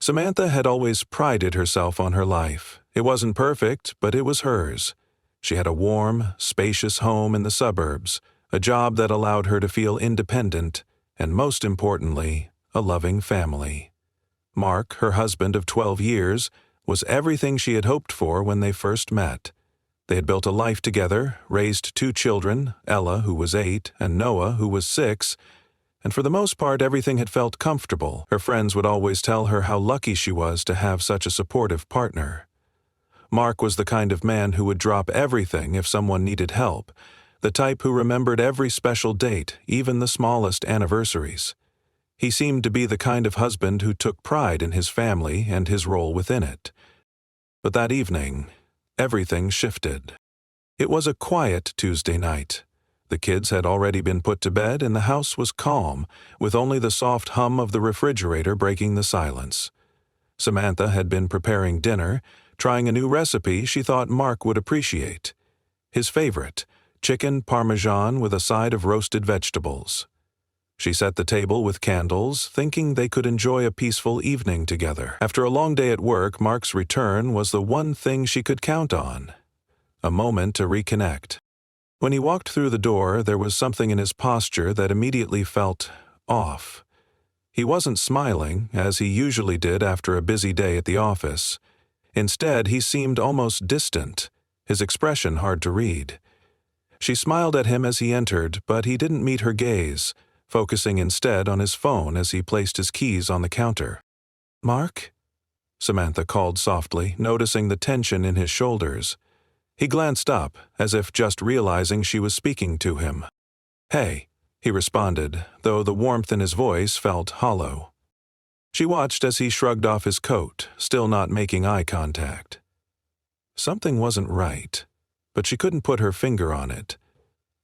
Samantha had always prided herself on her life. It wasn't perfect, but it was hers. She had a warm, spacious home in the suburbs, a job that allowed her to feel independent, and most importantly, a loving family. Mark, her husband of 12 years, was everything she had hoped for when they first met. They had built a life together, raised 2 children, Ella, who was 8, and Noah, who was 6, and for the most part everything had felt comfortable. Her friends would always tell her how lucky she was to have such a supportive partner. Mark was the kind of man who would drop everything if someone needed help, the type who remembered every special date, even the smallest anniversaries. He seemed to be the kind of husband who took pride in his family and his role within it. But that evening, everything shifted. It was a quiet Tuesday night. The kids had already been put to bed and the house was calm, with only the soft hum of the refrigerator breaking the silence. Samantha had been preparing dinner, trying a new recipe she thought Mark would appreciate. His favorite, chicken parmesan with a side of roasted vegetables. She set the table with candles, thinking they could enjoy a peaceful evening together. After a long day at work, Mark's return was the one thing she could count on. A moment to reconnect. When he walked through the door, there was something in his posture that immediately felt off. He wasn't smiling, as he usually did after a busy day at the office. Instead, he seemed almost distant, his expression hard to read. She smiled at him as he entered, but he didn't meet her gaze, focusing instead on his phone as he placed his keys on the counter. "Mark?" Samantha called softly, noticing the tension in his shoulders. He glanced up, as if just realizing she was speaking to him. "Hey," he responded, though the warmth in his voice felt hollow. She watched as he shrugged off his coat, still not making eye contact. Something wasn't right, but she couldn't put her finger on it.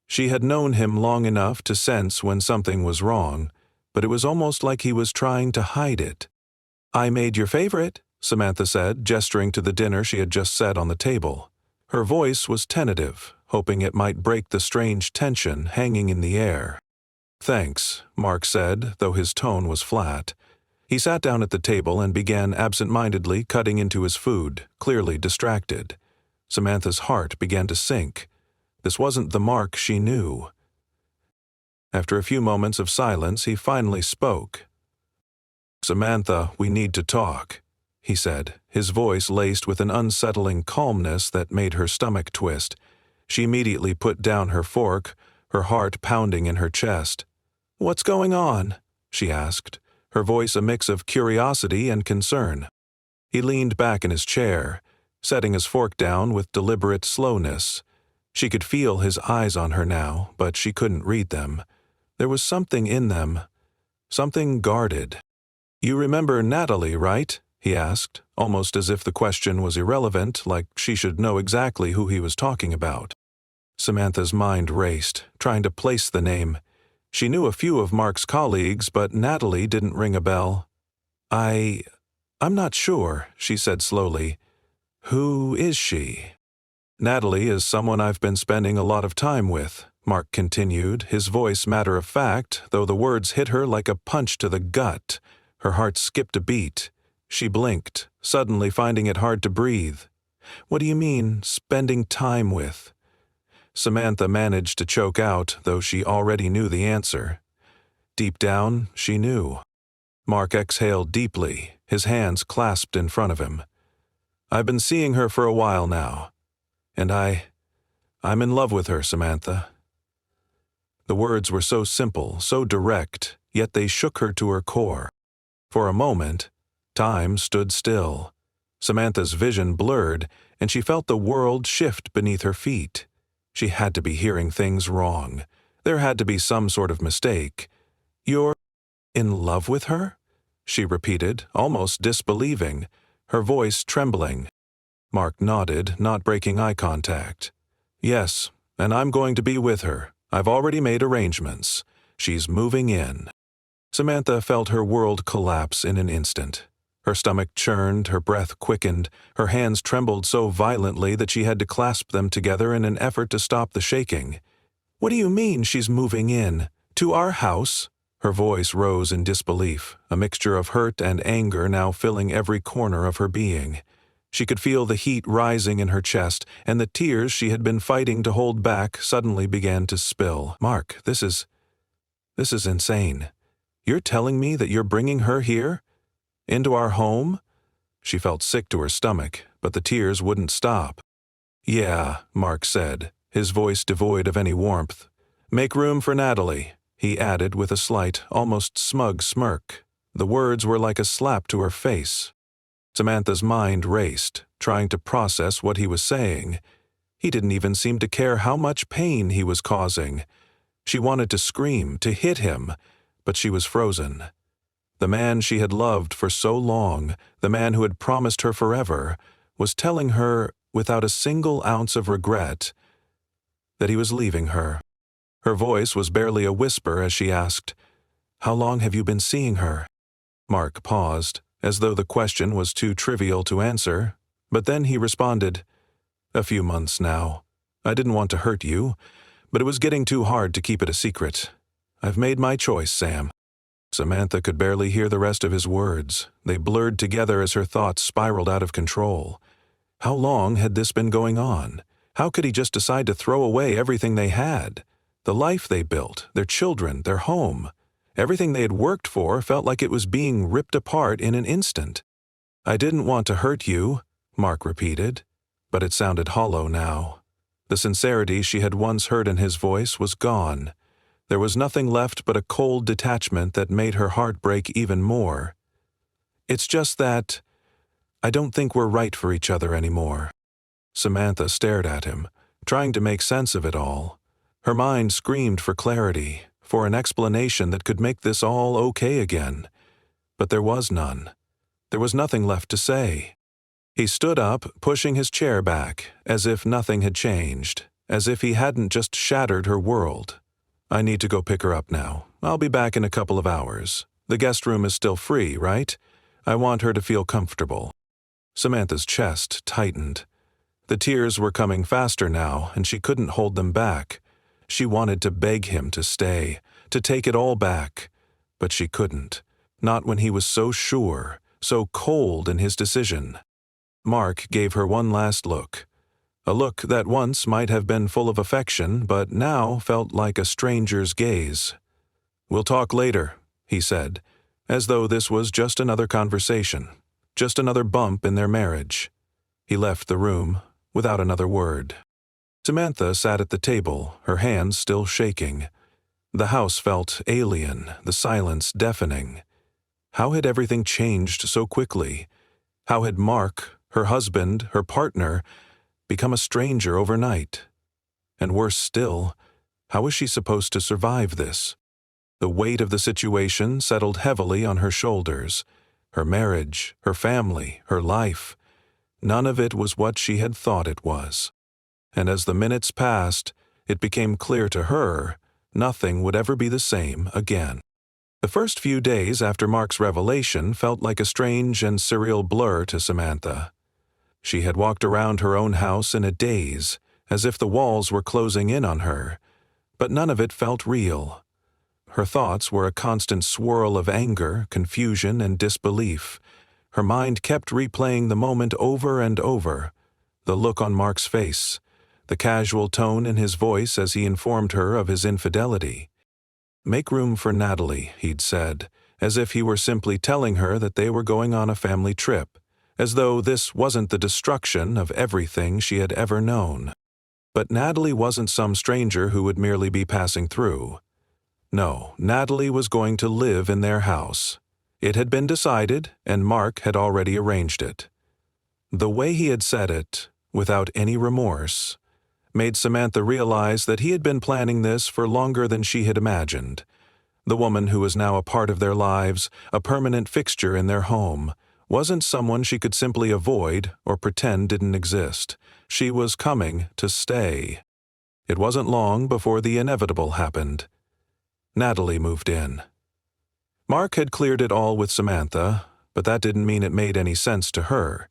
She had known him long enough to sense when something was wrong, but it was almost like he was trying to hide it. "I made your favorite," Samantha said, gesturing to the dinner she had just set on the table. Her voice was tentative, hoping it might break the strange tension hanging in the air. "Thanks," Mark said, though his tone was flat. He sat down at the table and began absent-mindedly cutting into his food, clearly distracted. Samantha's heart began to sink. This wasn't the Mark she knew. After a few moments of silence, he finally spoke. "Samantha, we need to talk," he said, his voice laced with an unsettling calmness that made her stomach twist. She immediately put down her fork, her heart pounding in her chest. "What's going on?" she asked, her voice a mix of curiosity and concern. He leaned back in his chair, setting his fork down with deliberate slowness. She could feel his eyes on her now, but she couldn't read them. There was something in them, something guarded. "You remember Natalie, right?" he asked, almost as if the question was irrelevant, like she should know exactly who he was talking about. Samantha's mind raced, trying to place the name. She knew a few of Mark's colleagues, but Natalie didn't ring a bell. I'm not sure," she said slowly. "Who is she?" "Natalie is someone I've been spending a lot of time with," Mark continued, his voice matter-of-fact, though the words hit her like a punch to the gut. Her heart skipped a beat. She blinked, suddenly finding it hard to breathe. "What do you mean, spending time with?" Samantha managed to choke out, though she already knew the answer. Deep down, she knew. Mark exhaled deeply, his hands clasped in front of him. "I've been seeing her for a while now. And I'm in love with her, Samantha." The words were so simple, so direct, yet they shook her to her core. For a moment, time stood still. Samantha's vision blurred, and she felt the world shift beneath her feet. She had to be hearing things wrong. There had to be some sort of mistake. "You're in love with her?" she repeated, almost disbelieving, her voice trembling. Mark nodded, not breaking eye contact. "Yes, and I'm going to be with her. I've already made arrangements. She's moving in." Samantha felt her world collapse in an instant. Her stomach churned, her breath quickened, her hands trembled so violently that she had to clasp them together in an effort to stop the shaking. "What do you mean she's moving in? To our house?" Her voice rose in disbelief, a mixture of hurt and anger now filling every corner of her being. She could feel the heat rising in her chest, and the tears she had been fighting to hold back suddenly began to spill. "Mark, this is insane. You're telling me that you're bringing her here? Into our home?" She felt sick to her stomach, but the tears wouldn't stop. "Yeah," Mark said, his voice devoid of any warmth. "Make room for Natalie," he added with a slight, almost smug smirk. The words were like a slap to her face. Samantha's mind raced, trying to process what he was saying. He didn't even seem to care how much pain he was causing. She wanted to scream, to hit him, but she was frozen. The man she had loved for so long, the man who had promised her forever, was telling her, without a single ounce of regret, that he was leaving her. Her voice was barely a whisper as she asked, "How long have you been seeing her?" Mark paused, as though the question was too trivial to answer, but then he responded, "A few months now. I didn't want to hurt you, but it was getting too hard to keep it a secret. I've made my choice, Sam." Samantha could barely hear the rest of his words. They blurred together as her thoughts spiraled out of control. How long had this been going on? How could he just decide to throw away everything they had? The life they built, their children, their home. Everything they had worked for felt like it was being ripped apart in an instant. "I didn't want to hurt you," Mark repeated, but it sounded hollow now. The sincerity she had once heard in his voice was gone. There was nothing left but a cold detachment that made her heart break even more. "It's just that I don't think we're right for each other anymore." Samantha stared at him, trying to make sense of it all. Her mind screamed for clarity, for an explanation that could make this all okay again. But there was none. There was nothing left to say. He stood up, pushing his chair back, as if nothing had changed, as if he hadn't just shattered her world. "I need to go pick her up now. I'll be back in a couple of hours. The guest room is still free, right? I want her to feel comfortable." Samantha's chest tightened. The tears were coming faster now, and she couldn't hold them back. She wanted to beg him to stay, to take it all back, but she couldn't. Not when he was so sure, so cold in his decision. Mark gave her one last look. A look that once might have been full of affection, but now felt like a stranger's gaze. "We'll talk later," he said, as though this was just another conversation, just another bump in their marriage. He left the room without another word. Samantha sat at the table, her hands still shaking. The house felt alien, the silence deafening. How had everything changed so quickly? How had Mark, her husband, her partner, become a stranger overnight? And worse still, how was she supposed to survive this? The weight of the situation settled heavily on her shoulders. Her marriage, her family, her life. None of it was what she had thought it was. And as the minutes passed, it became clear to her nothing would ever be the same again. The first few days after Mark's revelation felt like a strange and surreal blur to Samantha. She had walked around her own house in a daze, as if the walls were closing in on her, but none of it felt real. Her thoughts were a constant swirl of anger, confusion, and disbelief. Her mind kept replaying the moment over and over. The look on Mark's face, the casual tone in his voice as he informed her of his infidelity. "Make room for Natalie," he'd said, as if he were simply telling her that they were going on a family trip, as though this wasn't the destruction of everything she had ever known. But Natalie wasn't some stranger who would merely be passing through. No, Natalie was going to live in their house. It had been decided, and Mark had already arranged it. The way he had said it, without any remorse, made Samantha realize that he had been planning this for longer than she had imagined. The woman who was now a part of their lives, a permanent fixture in their home, wasn't someone she could simply avoid or pretend didn't exist. She was coming to stay. It wasn't long before the inevitable happened. Natalie moved in. Mark had cleared it all with Samantha, but that didn't mean it made any sense to her.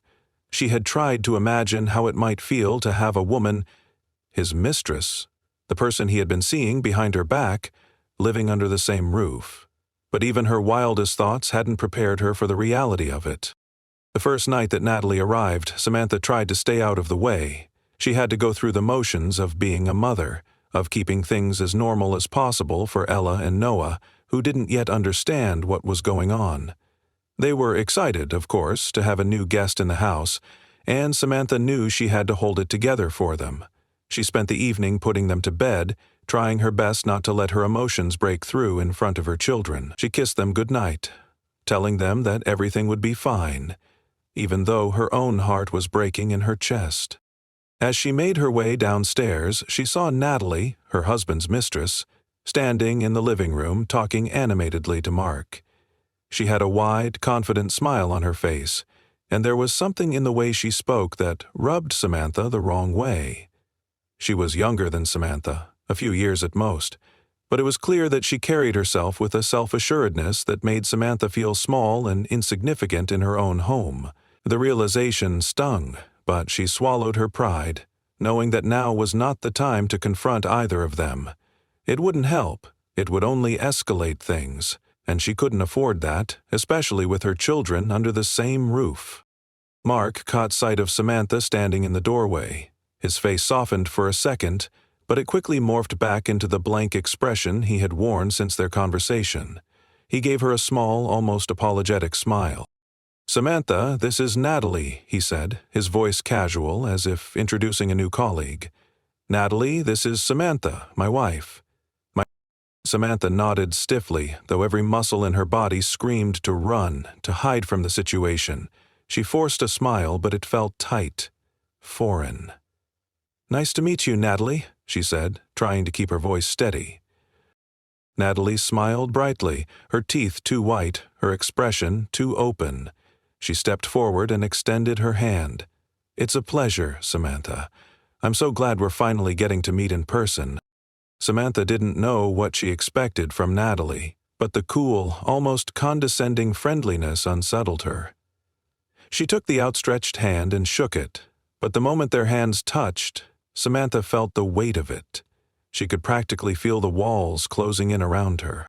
She had tried to imagine how it might feel to have a woman, his mistress, the person he had been seeing behind her back, living under the same roof. but even her wildest thoughts hadn't prepared her for the reality of it. The first night that Natalie arrived, Samantha tried to stay out of the way. She had to go through the motions of being a mother, of keeping things as normal as possible for Ella and Noah, who didn't yet understand what was going on. They were excited, of course, to have a new guest in the house, and Samantha knew she had to hold it together for them. She spent the evening putting them to bed, trying her best not to let her emotions break through in front of her children. She kissed them goodnight, telling them that everything would be fine, even though her own heart was breaking in her chest. As she made her way downstairs, she saw Natalie, her husband's mistress, standing in the living room talking animatedly to Mark. She had a wide, confident smile on her face, and there was something in the way she spoke that rubbed Samantha the wrong way. She was younger than Samantha, a few years at most, but it was clear that she carried herself with a self-assuredness that made Samantha feel small and insignificant in her own home. The realization stung, but she swallowed her pride, knowing that now was not the time to confront either of them. It wouldn't help, it would only escalate things, and she couldn't afford that, especially with her children under the same roof. Mark caught sight of Samantha standing in the doorway. His face softened for a second, but it quickly morphed back into the blank expression he had worn since their conversation. He gave her a small, almost apologetic smile. "Samantha, this is Natalie," he said, his voice casual, as if introducing a new colleague. "Natalie, this is Samantha, my wife." Samantha nodded stiffly, though every muscle in her body screamed to run, to hide from the situation. She forced a smile, but it felt tight, foreign. "Nice to meet you, Natalie," she said, trying to keep her voice steady. Natalie smiled brightly, her teeth too white, her expression too open. She stepped forward and extended her hand. "It's a pleasure, Samantha. I'm so glad we're finally getting to meet in person." Samantha didn't know what she expected from Natalie, but the cool, almost condescending friendliness unsettled her. She took the outstretched hand and shook it, but the moment their hands touched, Samantha felt the weight of it. She could practically feel the walls closing in around her.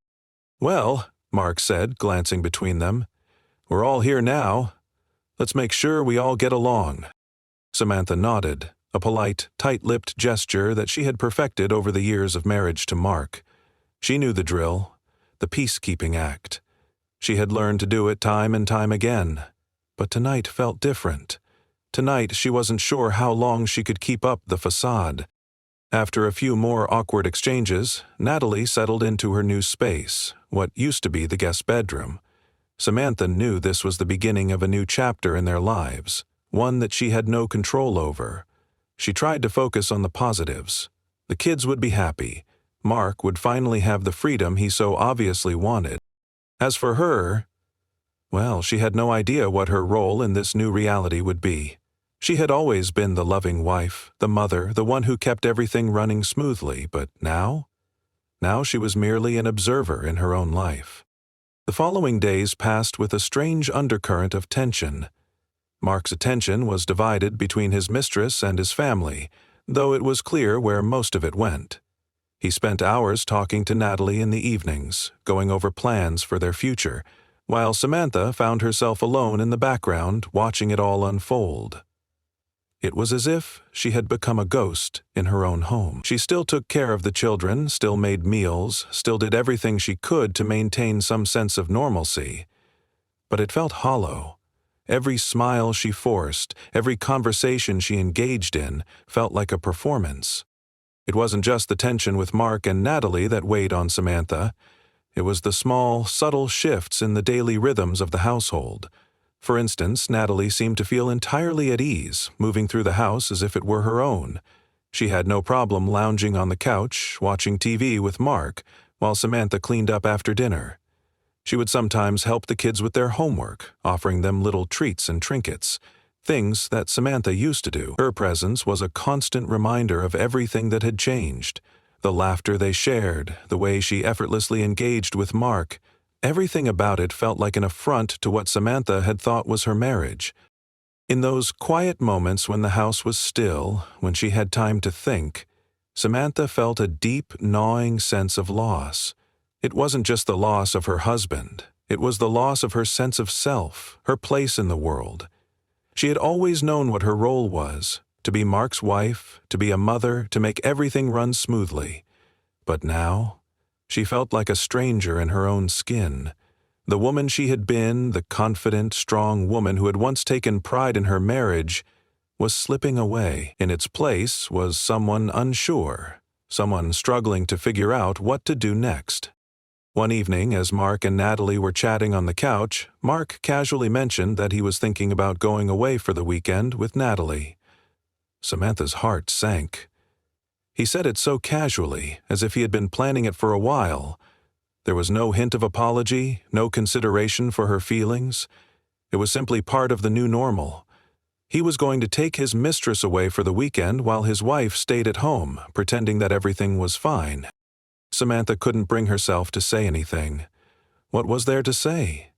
"Well," Mark said, glancing between them, "we're all here now. Let's make sure we all get along." Samantha nodded, a polite, tight-lipped gesture that she had perfected over the years of marriage to Mark. She knew the drill, the peacekeeping act. She had learned to do it time and time again, but tonight felt different. Tonight she wasn't sure how long she could keep up the facade. After a few more awkward exchanges, Natalie settled into her new space, what used to be the guest bedroom. Samantha knew this was the beginning of a new chapter in their lives, one that she had no control over. She tried to focus on the positives. The kids would be happy. Mark would finally have the freedom he so obviously wanted. As for her, well, she had no idea what her role in this new reality would be. She had always been the loving wife, the mother, the one who kept everything running smoothly, but now? Now she was merely an observer in her own life. The following days passed with a strange undercurrent of tension. Mark's attention was divided between his mistress and his family, though it was clear where most of it went. He spent hours talking to Natalie in the evenings, going over plans for their future, while Samantha found herself alone in the background watching it all unfold. It was as if she had become a ghost in her own home. She still took care of the children, still made meals, still did everything she could to maintain some sense of normalcy. But it felt hollow. Every smile she forced, every conversation she engaged in, felt like a performance. It wasn't just the tension with Mark and Natalie that weighed on Samantha. It was the small, subtle shifts in the daily rhythms of the household. For instance, Natalie seemed to feel entirely at ease, moving through the house as if it were her own. She had no problem lounging on the couch, watching TV with Mark, while Samantha cleaned up after dinner. She would sometimes help the kids with their homework, offering them little treats and trinkets, things that Samantha used to do. Her presence was a constant reminder of everything that had changed. The laughter they shared, the way she effortlessly engaged with Mark, everything about it felt like an affront to what Samantha had thought was her marriage. In those quiet moments when the house was still, when she had time to think, Samantha felt a deep, gnawing sense of loss. It wasn't just the loss of her husband. It was the loss of her sense of self, her place in the world. She had always known what her role was, to be Mark's wife, to be a mother, to make everything run smoothly. But now, she felt like a stranger in her own skin. The woman she had been, the confident, strong woman who had once taken pride in her marriage, was slipping away. In its place was someone unsure, someone struggling to figure out what to do next. One evening, as Mark and Natalie were chatting on the couch, Mark casually mentioned that he was thinking about going away for the weekend with Natalie. Samantha's heart sank. He said it so casually, as if he had been planning it for a while. There was no hint of apology, no consideration for her feelings. It was simply part of the new normal. He was going to take his mistress away for the weekend while his wife stayed at home, pretending that everything was fine. Samantha couldn't bring herself to say anything. What was there to say?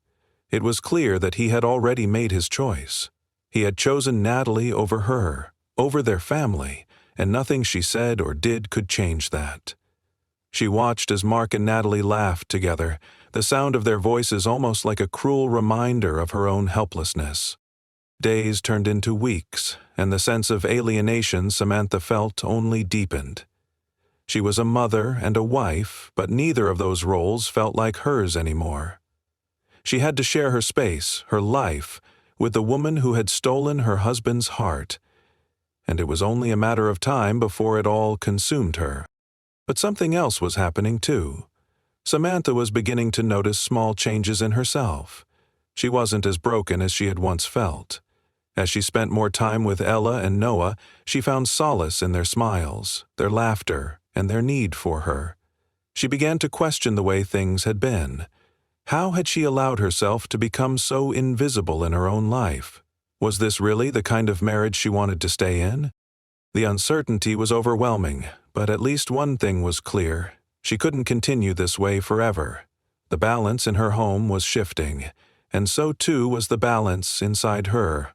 It was clear that he had already made his choice. He had chosen Natalie over her, over their family, and nothing she said or did could change that. She watched as Mark and Natalie laughed together, the sound of their voices almost like a cruel reminder of her own helplessness. Days turned into weeks, and the sense of alienation Samantha felt only deepened. She was a mother and a wife, but neither of those roles felt like hers anymore. She had to share her space, her life, with the woman who had stolen her husband's heart, and it was only a matter of time before it all consumed her. But something else was happening too. Samantha was beginning to notice small changes in herself. She wasn't as broken as she had once felt. As she spent more time with Ella and Noah, she found solace in their smiles, their laughter, and their need for her. She began to question the way things had been. How had she allowed herself to become so invisible in her own life? Was this really the kind of marriage she wanted to stay in? The uncertainty was overwhelming, but at least one thing was clear. She couldn't continue this way forever. The balance in her home was shifting, and so too was the balance inside her.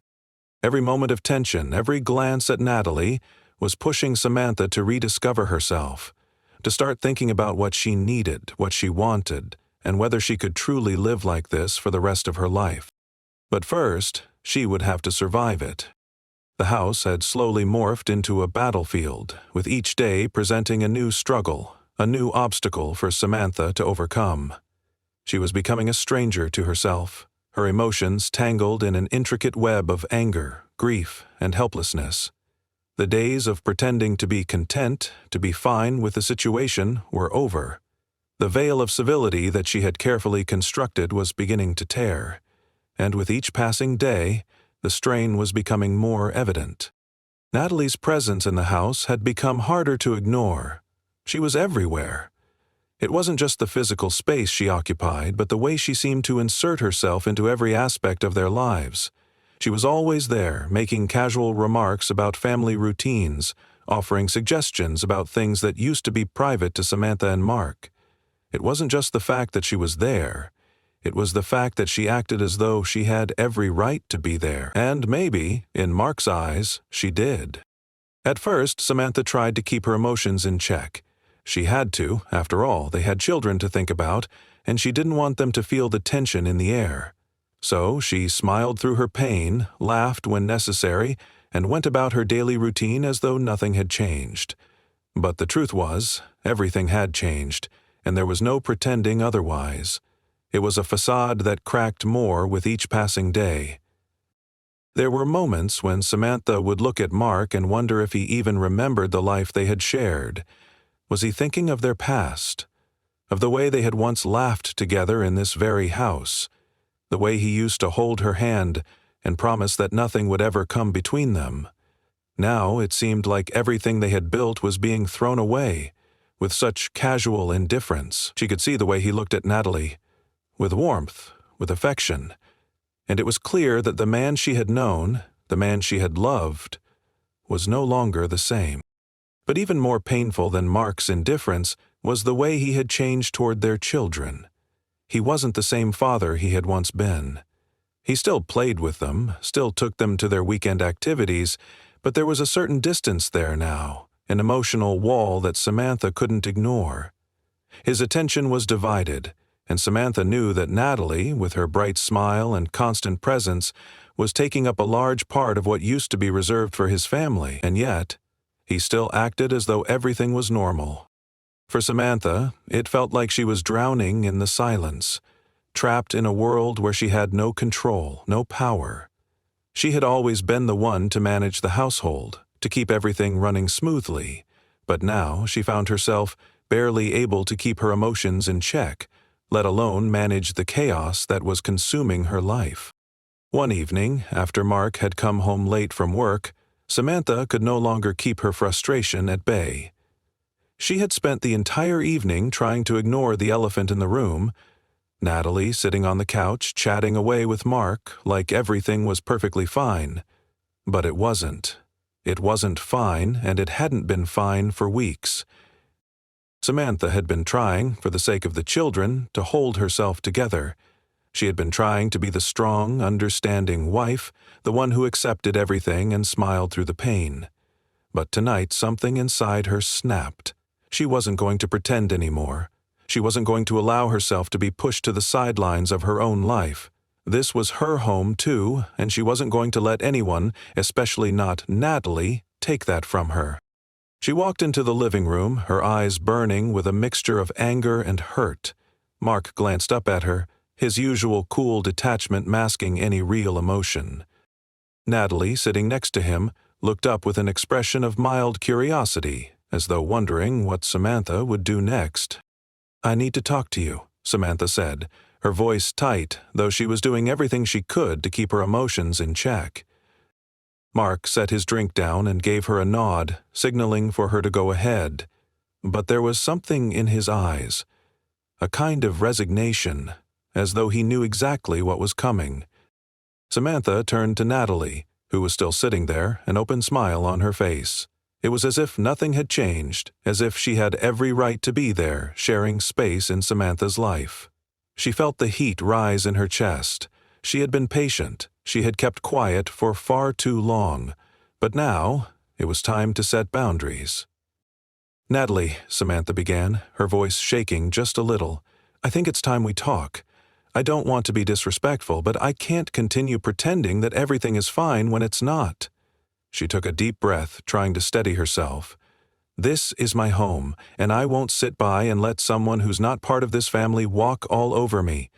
Every moment of tension, every glance at Natalie, was pushing Samantha to rediscover herself, to start thinking about what she needed, what she wanted, and whether she could truly live like this for the rest of her life. But first, she would have to survive it. The house had slowly morphed into a battlefield, with each day presenting a new struggle, a new obstacle for Samantha to overcome. She was becoming a stranger to herself, her emotions tangled in an intricate web of anger, grief, and helplessness. The days of pretending to be content, to be fine with the situation, were over. The veil of civility that she had carefully constructed was beginning to tear, and with each passing day, the strain was becoming more evident. Natalie's presence in the house had become harder to ignore. She was everywhere. It wasn't just the physical space she occupied, but the way she seemed to insert herself into every aspect of their lives. She was always there, making casual remarks about family routines, offering suggestions about things that used to be private to Samantha and Mark. It wasn't just the fact that she was there. It was the fact that she acted as though she had every right to be there, and maybe, in Mark's eyes, she did. At first, Samantha tried to keep her emotions in check. She had to, after all, they had children to think about, and she didn't want them to feel the tension in the air. So she smiled through her pain, laughed when necessary, and went about her daily routine as though nothing had changed. But the truth was, everything had changed, and there was no pretending otherwise. It was a facade that cracked more with each passing day. There were moments when Samantha would look at Mark and wonder if he even remembered the life they had shared. Was he thinking of their past? Of the way they had once laughed together in this very house? The way he used to hold her hand and promise that nothing would ever come between them? Now it seemed like everything they had built was being thrown away, with such casual indifference. She could see the way he looked at Natalie, with warmth, with affection, and it was clear that the man she had known, the man she had loved, was no longer the same. But even more painful than Mark's indifference was the way he had changed toward their children. He wasn't the same father he had once been. He still played with them, still took them to their weekend activities, but there was a certain distance there now, an emotional wall that Samantha couldn't ignore. His attention was divided, and Samantha knew that Natalie, with her bright smile and constant presence, was taking up a large part of what used to be reserved for his family, and yet he still acted as though everything was normal. For Samantha, it felt like she was drowning in the silence, trapped in a world where she had no control, no power. She had always been the one to manage the household, to keep everything running smoothly, but now she found herself barely able to keep her emotions in check, let alone manage the chaos that was consuming her life. One evening, after Mark had come home late from work, Samantha could no longer keep her frustration at bay. She had spent the entire evening trying to ignore the elephant in the room, Natalie sitting on the couch chatting away with Mark like everything was perfectly fine. But it wasn't. It wasn't fine, and it hadn't been fine for weeks. Samantha had been trying, for the sake of the children, to hold herself together. She had been trying to be the strong, understanding wife, the one who accepted everything and smiled through the pain. But tonight something inside her snapped. She wasn't going to pretend anymore. She wasn't going to allow herself to be pushed to the sidelines of her own life. This was her home too, and she wasn't going to let anyone, especially not Natalie, take that from her. She walked into the living room, her eyes burning with a mixture of anger and hurt. Mark glanced up at her, his usual cool detachment masking any real emotion. Natalie, sitting next to him, looked up with an expression of mild curiosity, as though wondering what Samantha would do next. "I need to talk to you," Samantha said, her voice tight, though she was doing everything she could to keep her emotions in check. Mark set his drink down and gave her a nod, signaling for her to go ahead. But there was something in his eyes, a kind of resignation, as though he knew exactly what was coming. Samantha turned to Natalie, who was still sitting there, an open smile on her face. It was as if nothing had changed, as if she had every right to be there, sharing space in Samantha's life. She felt the heat rise in her chest. She had been patient. She had kept quiet for far too long. But now, it was time to set boundaries. "Natalie," Samantha began, her voice shaking just a little, "I think it's time we talk. I don't want to be disrespectful, but I can't continue pretending that everything is fine when it's not." She took a deep breath, trying to steady herself. "This is my home, and I won't sit by and let someone who's not part of this family walk all over me.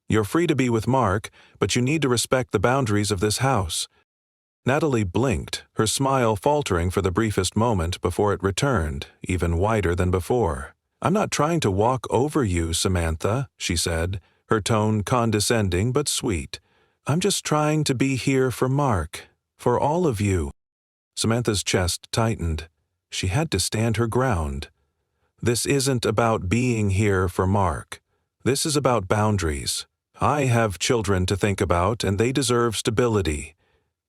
You're free to be with Mark, but you need to respect the boundaries of this house." Natalie blinked, her smile faltering for the briefest moment before it returned, even wider than before. "I'm not trying to walk over you, Samantha," she said, her tone condescending but sweet. "I'm just trying to be here for Mark, for all of you." Samantha's chest tightened. She had to stand her ground. "This isn't about being here for Mark. This is about boundaries. I have children to think about, and they deserve stability.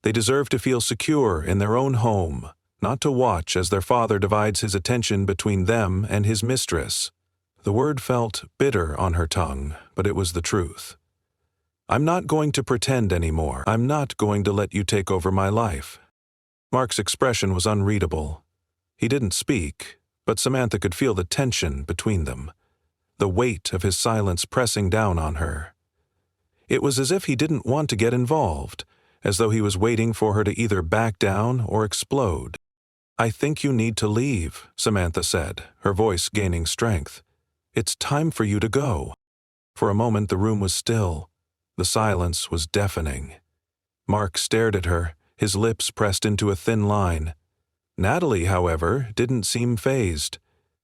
They deserve to feel secure in their own home, not to watch as their father divides his attention between them and his mistress." The word felt bitter on her tongue, but it was the truth. "I'm not going to pretend anymore. I'm not going to let you take over my life." Mark's expression was unreadable. He didn't speak, but Samantha could feel the tension between them, the weight of his silence pressing down on her. It was as if he didn't want to get involved, as though he was waiting for her to either back down or explode. "I think you need to leave," Samantha said, her voice gaining strength. "It's time for you to go." For a moment the room was still. The silence was deafening. Mark stared at her, his lips pressed into a thin line. Natalie, however, didn't seem fazed.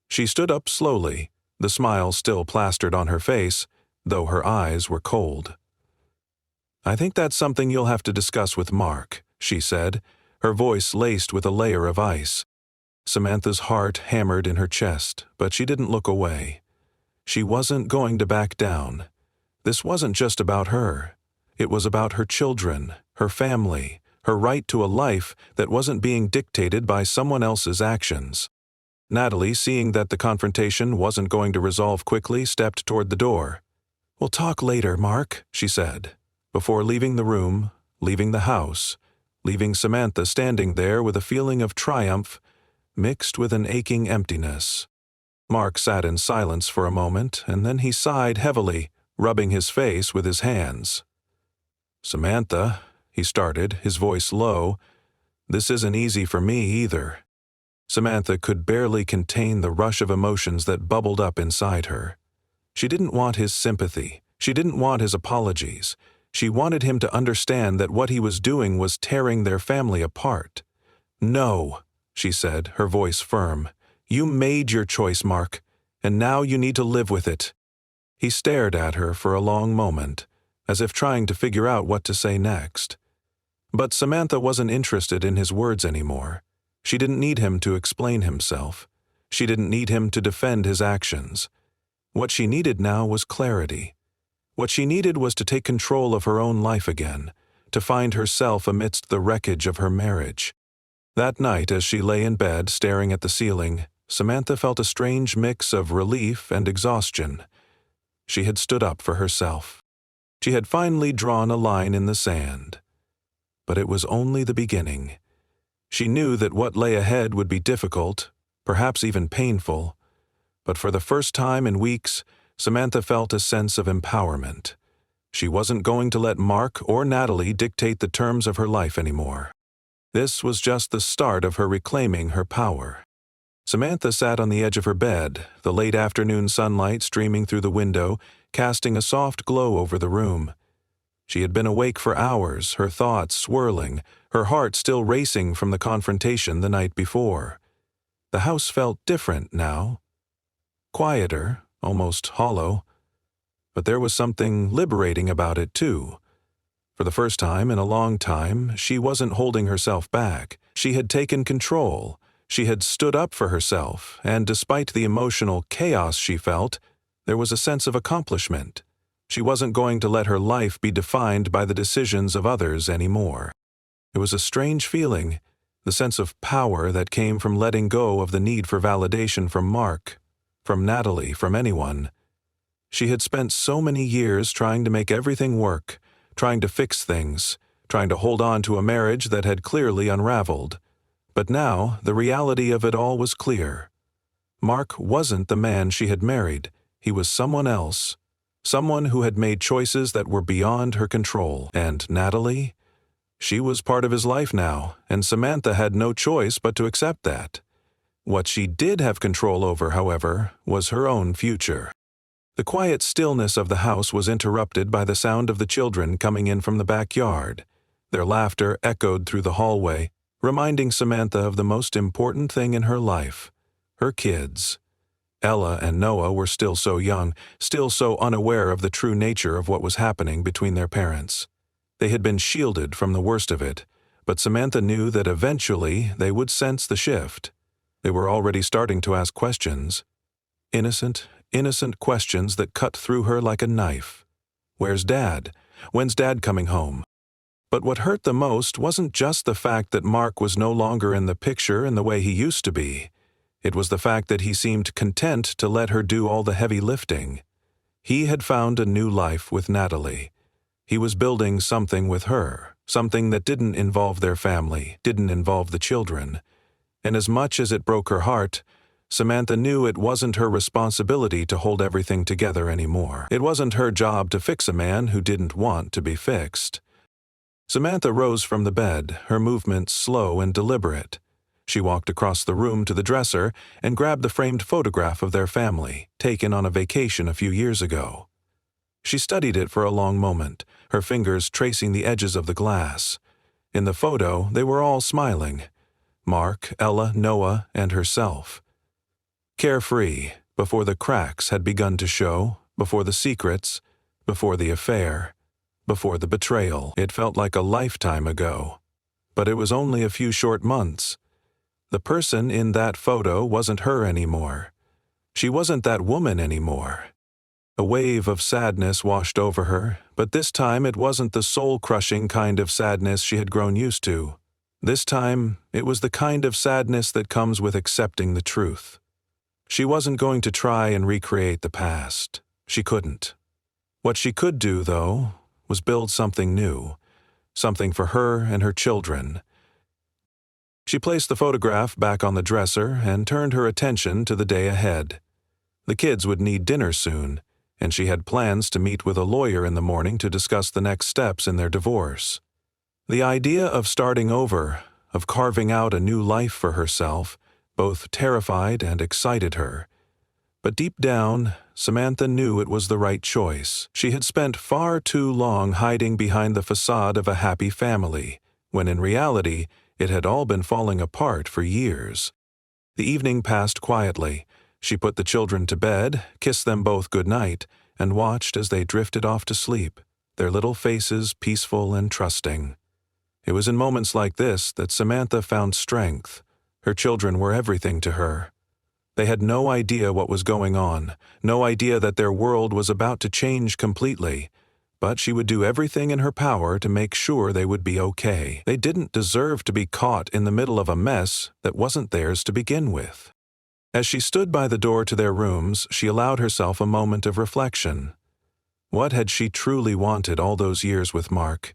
She stood up slowly, the smile still plastered on her face, though her eyes were cold. "I think that's something you'll have to discuss with Mark," she said, her voice laced with a layer of ice. Samantha's heart hammered in her chest, but she didn't look away. She wasn't going to back down. This wasn't just about her. It was about her children, her family, her right to a life that wasn't being dictated by someone else's actions. Natalie, seeing that the confrontation wasn't going to resolve quickly, stepped toward the door. "We'll talk later, Mark," she said, before leaving the room, leaving the house, leaving Samantha standing there with a feeling of triumph mixed with an aching emptiness. Mark sat in silence for a moment, and then he sighed heavily, rubbing his face with his hands. "Samantha," he started, his voice low, "this isn't easy for me either." Samantha could barely contain the rush of emotions that bubbled up inside her. She didn't want his sympathy. She didn't want his apologies. She wanted him to understand that what he was doing was tearing their family apart. "No," she said, her voice firm. "You made your choice, Mark, and now you need to live with it." He stared at her for a long moment, as if trying to figure out what to say next. But Samantha wasn't interested in his words anymore. She didn't need him to explain himself. She didn't need him to defend his actions. What she needed now was clarity. What she needed was to take control of her own life again, to find herself amidst the wreckage of her marriage. That night, as she lay in bed staring at the ceiling, Samantha felt a strange mix of relief and exhaustion. She had stood up for herself. She had finally drawn a line in the sand. But it was only the beginning. She knew that what lay ahead would be difficult, perhaps even painful. But for the first time in weeks, Samantha felt a sense of empowerment. She wasn't going to let Mark or Natalie dictate the terms of her life anymore. This was just the start of her reclaiming her power. Samantha sat on the edge of her bed, the late afternoon sunlight streaming through the window, casting a soft glow over the room. She had been awake for hours, her thoughts swirling, her heart still racing from the confrontation the night before. The house felt different now. Quieter, almost hollow. But there was something liberating about it, too. For the first time in a long time, she wasn't holding herself back. She had taken control. She had stood up for herself, and despite the emotional chaos she felt, there was a sense of accomplishment. She wasn't going to let her life be defined by the decisions of others anymore. It was a strange feeling, the sense of power that came from letting go of the need for validation from Mark, from Natalie, from anyone. She had spent so many years trying to make everything work, trying to fix things, trying to hold on to a marriage that had clearly unraveled. But now the reality of it all was clear. Mark wasn't the man she had married. He was someone else. Someone who had made choices that were beyond her control. And Natalie? She was part of his life now, and Samantha had no choice but to accept that. What she did have control over, however, was her own future. The quiet stillness of the house was interrupted by the sound of the children coming in from the backyard. Their laughter echoed through the hallway, reminding Samantha of the most important thing in her life, her kids. Ella and Noah were still so young, still so unaware of the true nature of what was happening between their parents. They had been shielded from the worst of it, but Samantha knew that eventually they would sense the shift. They were already starting to ask questions. Innocent questions that cut through her like a knife. Where's Dad? When's Dad coming home? But what hurt the most wasn't just the fact that Mark was no longer in the picture in the way he used to be. It was the fact that he seemed content to let her do all the heavy lifting. He had found a new life with Natalie. He was building something with her, something that didn't involve their family, didn't involve the children. And as much as it broke her heart, Samantha knew it wasn't her responsibility to hold everything together anymore. It wasn't her job to fix a man who didn't want to be fixed. Samantha rose from the bed, her movements slow and deliberate. She walked across the room to the dresser and grabbed the framed photograph of their family, taken on a vacation a few years ago. She studied it for a long moment, her fingers tracing the edges of the glass. In the photo, they were all smiling. Mark, Ella, Noah, and herself. Carefree, before the cracks had begun to show, before the secrets, before the affair, before the betrayal. It felt like a lifetime ago. But it was only a few short months. The person in that photo wasn't her anymore. She wasn't that woman anymore. A wave of sadness washed over her, but this time it wasn't the soul-crushing kind of sadness she had grown used to. This time, it was the kind of sadness that comes with accepting the truth. She wasn't going to try and recreate the past. She couldn't. What she could do, though, was build something new, something for her and her children. She placed the photograph back on the dresser and turned her attention to the day ahead. The kids would need dinner soon, and she had plans to meet with a lawyer in the morning to discuss the next steps in their divorce. The idea of starting over, of carving out a new life for herself, both terrified and excited her. But deep down, Samantha knew it was the right choice. She had spent far too long hiding behind the facade of a happy family, when in reality, it had all been falling apart for years. The evening passed quietly. She put the children to bed, kissed them both good night, and watched as they drifted off to sleep, their little faces peaceful and trusting. It was in moments like this that Samantha found strength. Her children were everything to her. They had no idea what was going on, no idea that their world was about to change completely, but she would do everything in her power to make sure they would be okay. They didn't deserve to be caught in the middle of a mess that wasn't theirs to begin with. As she stood by the door to their rooms, she allowed herself a moment of reflection. What had she truly wanted all those years with Mark?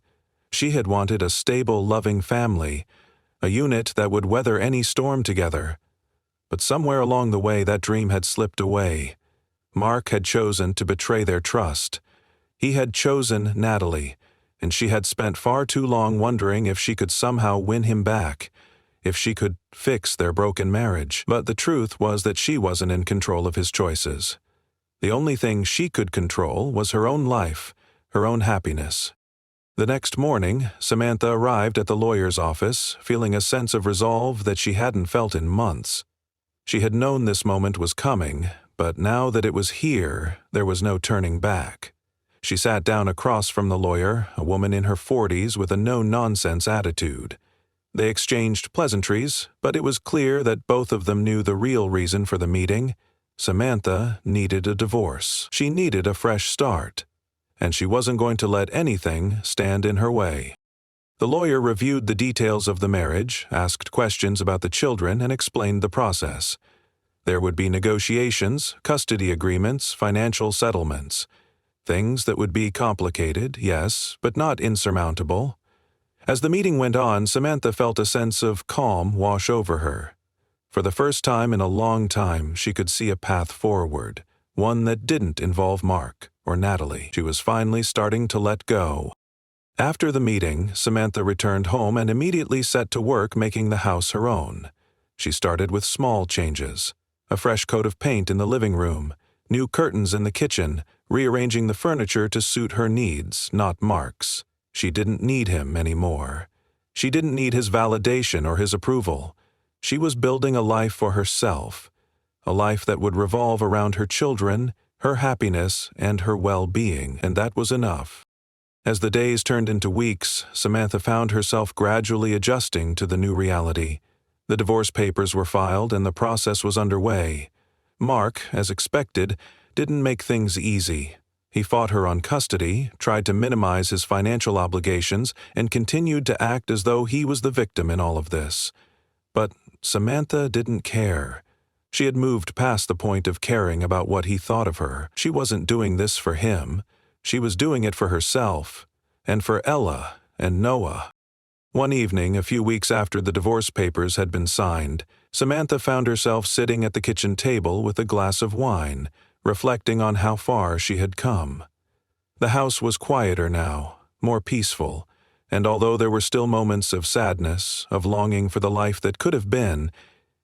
She had wanted a stable, loving family, a unit that would weather any storm together. But somewhere along the way that dream had slipped away. Mark had chosen to betray their trust. He had chosen Natalie, and she had spent far too long wondering if she could somehow win him back, if she could fix their broken marriage. But the truth was that she wasn't in control of his choices. The only thing she could control was her own life, her own happiness. The next morning, Samantha arrived at the lawyer's office, feeling a sense of resolve that she hadn't felt in months. She had known this moment was coming, but now that it was here, there was no turning back. She sat down across from the lawyer, a woman in her 40s with a no-nonsense attitude. They exchanged pleasantries, but it was clear that both of them knew the real reason for the meeting. Samantha needed a divorce. She needed a fresh start, and she wasn't going to let anything stand in her way. The lawyer reviewed the details of the marriage, asked questions about the children, and explained the process. There would be negotiations, custody agreements, financial settlements. Things that would be complicated, yes, but not insurmountable. As the meeting went on, Samantha felt a sense of calm wash over her. For the first time in a long time, she could see a path forward, one that didn't involve Mark or Natalie. She was finally starting to let go. After the meeting, Samantha returned home and immediately set to work making the house her own. She started with small changes: a fresh coat of paint in the living room, new curtains in the kitchen, rearranging the furniture to suit her needs, not Mark's. She didn't need him anymore. She didn't need his validation or his approval. She was building a life for herself, a life that would revolve around her children, her happiness, and her well-being, and that was enough. As the days turned into weeks, Samantha found herself gradually adjusting to the new reality. The divorce papers were filed and the process was underway. Mark, as expected, didn't make things easy. He fought her on custody, tried to minimize his financial obligations, and continued to act as though he was the victim in all of this. But Samantha didn't care. She had moved past the point of caring about what he thought of her. She wasn't doing this for him. She was doing it for herself, and for Ella and Noah. One evening, a few weeks after the divorce papers had been signed, Samantha found herself sitting at the kitchen table with a glass of wine, reflecting on how far she had come. The house was quieter now, more peaceful, and although there were still moments of sadness, of longing for the life that could have been,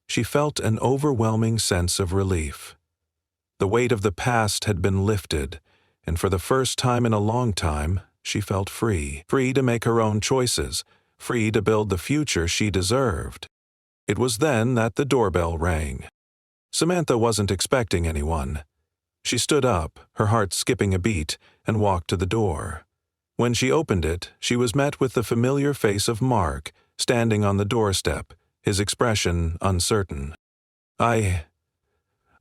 she felt an overwhelming sense of relief. The weight of the past had been lifted, and for the first time in a long time, she felt free. Free to make her own choices, free to build the future she deserved. It was then that the doorbell rang. Samantha wasn't expecting anyone. She stood up, her heart skipping a beat, and walked to the door. When she opened it, she was met with the familiar face of Mark, standing on the doorstep, his expression uncertain. I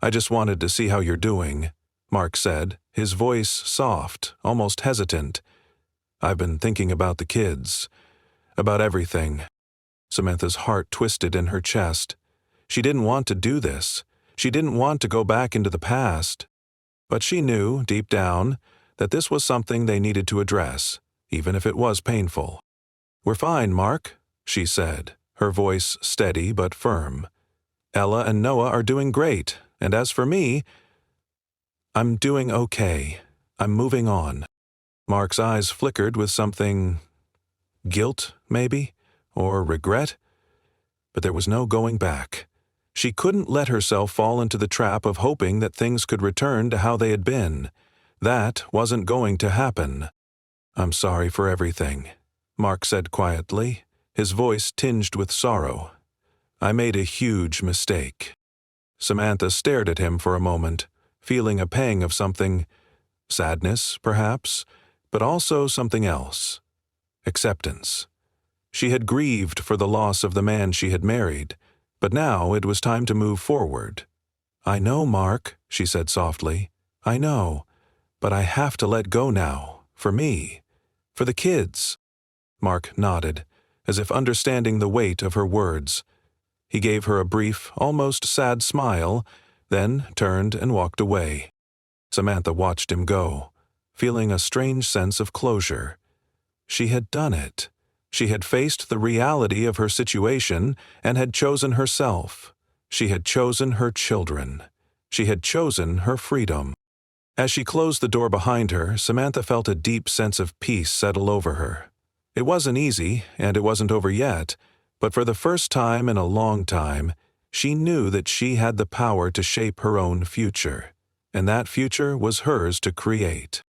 just wanted to see how you're doing," Mark said, his voice soft, almost hesitant. "I've been thinking about the kids, about everything." Samantha's heart twisted in her chest. She didn't want to do this. She didn't want to go back into the past. But she knew, deep down, that this was something they needed to address, even if it was painful. "We're fine, Mark," she said, her voice steady but firm. "Ella and Noah are doing great, and as for me, I'm doing okay. I'm moving on. Mark's eyes flickered with something. Guilt, maybe? Or regret? But there was no going back. She couldn't let herself fall into the trap of hoping that things could return to how they had been. That wasn't going to happen. I'm sorry for everything, Mark said quietly, his voice tinged with sorrow. I made a huge mistake. Samantha stared at him for a moment, feeling a pang of something. Sadness, perhaps, but also something else. Acceptance. She had grieved for the loss of the man she had married, but now it was time to move forward. I know, Mark, she said softly. I know, but I have to let go now, for me, for the kids. Mark nodded, as if understanding the weight of her words. He gave her a brief, almost sad smile, then turned and walked away. Samantha watched him go, feeling a strange sense of closure. She had done it. She had faced the reality of her situation and had chosen herself. She had chosen her children. She had chosen her freedom. As she closed the door behind her, Samantha felt a deep sense of peace settle over her. It wasn't easy, and it wasn't over yet, but for the first time in a long time, she knew that she had the power to shape her own future, and that future was hers to create.